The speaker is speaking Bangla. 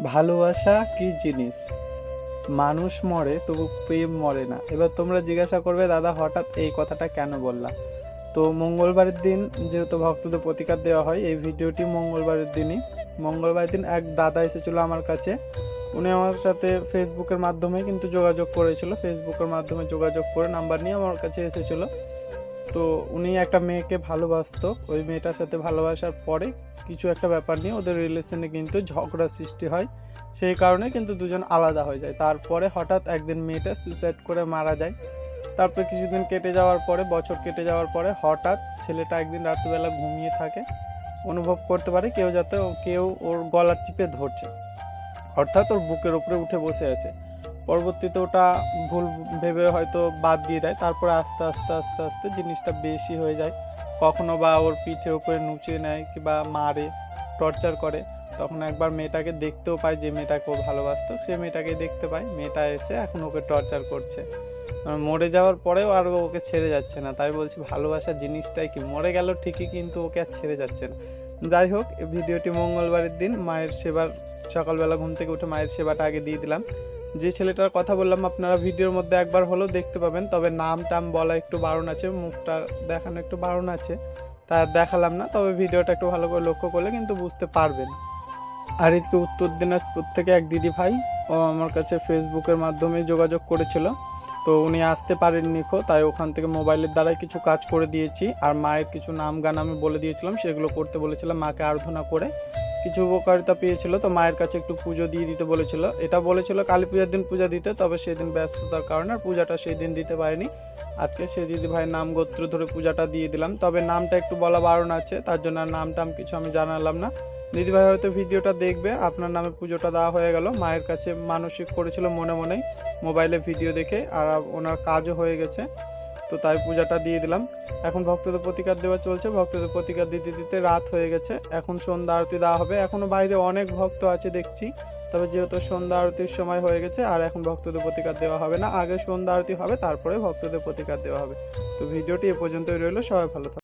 ভালোবাসা কি জিনিস? মানুষ মরে তবু প্রেম মরে না। এবার তোমরা জিজ্ঞাসা করবে, দাদা হঠাৎ এই কথাটা কেন বললা? তো মঙ্গলবারের দিন যেহেতু ভক্তদের প্রতিকার দেওয়া হয়, এই ভিডিওটি মঙ্গলবারের দিনই। মঙ্গলবারের দিন এক দাদা এসেছিলো আমার কাছে। উনি আমার সাথে ফেসবুকের মাধ্যমে কিন্তু যোগাযোগ করেছিল। ফেসবুকের মাধ্যমে যোগাযোগ করে নাম্বার নিয়ে আমার কাছে এসেছিলো। তো উনি একটা মেয়েকে ভালোবাসতো। ওই মেয়েটার সাথে ভালোবাসার পরে কিছু একটা ব্যাপার নিয়ে ওদের রিলেশনে কিন্তু ঝগড়া সৃষ্টি হয়। সেই কারণে কিন্তু দুজন আলাদা হয়ে যায়। তারপরে হঠাৎ একদিন মেয়েটা সুইসাইড করে মারা যায়। তারপরে কিছুদিন কেটে যাওয়ার পরে, বছর কেটে যাওয়ার পরে হঠাৎ ছেলেটা একদিন রাত্রিবেলা ঘুমিয়ে থাকে, অনুভব করতে পারে কেউ ওর গলা টিপে ধরছে, অর্থাৎ ওর বুকের উপরে উঠে বসে আছে। পরবর্তীতে ওটা ভুল ভেবে হয়তো বাদ দিয়ে দেয়। তারপরে আস্তে আস্তে আস্তে আস্তে জিনিসটা বেশি হয়ে যায়। কখনো বা ওর পিঠে উপরে নুচে নেয় কিংবা মারে, টর্চার করে। তখন একবার মেয়েটাকে দেখতেও পায়, যে মেয়েটাকে ও ভালোবাসতো সে মেয়েটাকে দেখতে পায়। মেয়েটা এসে এখন ওকে টর্চার করছে। মরে যাওয়ার পরেও আর ওকে ছেড়ে যাচ্ছে না। তাই বলছি, ভালোবাসার জিনিসটাই কি, মরে গেল ঠিকই কিন্তু ওকে আর ছেড়ে যাচ্ছে না। যাই হোক, এই ভিডিওটি মঙ্গলবারের দিন মায়ের সেবার, সকালবেলা ঘুম থেকে উঠে মায়ের সেবাটা আগে দিয়ে দিলাম। যে ছেলেটার কথা বললাম আপনারা ভিডিওর মধ্যে একবার হলেও দেখতে পাবেন, তবে নাম টাম বলা একটু বারণ আছে, মুখটা দেখানো একটু বারণ আছে, তা দেখালাম না। তবে ভিডিওটা একটু ভালো করে লক্ষ্য করলে কিন্তু বুঝতে পারবেন। আর একটু উত্তর দিনাজপুর থেকে এক দিদি ভাই, ও আমার কাছে ফেসবুকের মাধ্যমে যোগাযোগ করেছিল। তো উনি আসতে পারেননি, তাই ওখান থেকে মোবাইলের দ্বারাই কিছু কাজ করে দিয়েছি। আর মায়ের কিছু নাম গান আমি বলে দিয়েছিলাম, সেগুলো করতে বলেছিলাম। মাকে আরাধনা করে কিছু উপকারিতা পেয়েছিল, তো মায়ের কাছে একটু পুজো দিয়ে দিতে বলেছিল। এটা বলেছিল কালী পূজার দিন পূজা দিতে, তবে সেদিন ব্যস্ততার কারণে আর পূজাটা সেই দিন দিতে পারিনি। আজকে সে দিদি ভাইয়ের নাম গোত্র ধরে পূজাটা দিয়ে দিলাম। তবে নামটা একটু বলা বারণ আছে, তার জন্য আর নাম টাম কিছু আমি জানালাম না। দিদিভাই হয়তো ভিডিওটা দেখবে, আপনার নামে পুজোটা দেওয়া হয়ে গেল। মায়ের কাছে মানসিক করেছিল মনে মনেই, মোবাইলে ভিডিও দেখে, আর ওনার কাজও হয়ে গেছে। তো তাই পূজাটা দিয়ে দিলাম। এখন ভক্তদের প্রতিকার দেওয়া চলছে। ভক্তদের প্রতিকার দিতে দিতে রাত হয়ে গেছে। এখন সন্ধ্যা আরতি দেওয়া হবে। এখনও বাইরে অনেক ভক্ত আছে দেখছি, তবে যেহেতু সন্ধ্যা আরতির সময় হয়ে গেছে, আর এখন ভক্তদের প্রতিকার দেওয়া হবে না। আগে সন্ধ্যা আরতি হবে, তারপরে ভক্তদের প্রতিকার দেওয়া হবে। তো ভিডিওটি এ পর্যন্তই রইল। সবাই ভালো থাকবে।